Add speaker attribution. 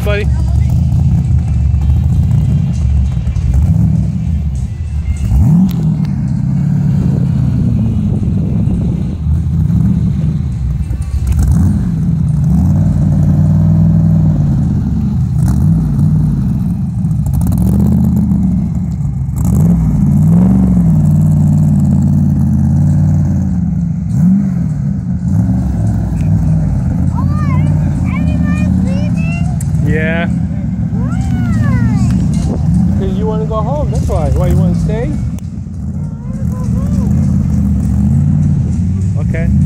Speaker 1: everybody. Yeah.
Speaker 2: Why?
Speaker 1: Because you want to go home, that's why. Why, you want to stay?
Speaker 2: I want to go home.
Speaker 1: Okay.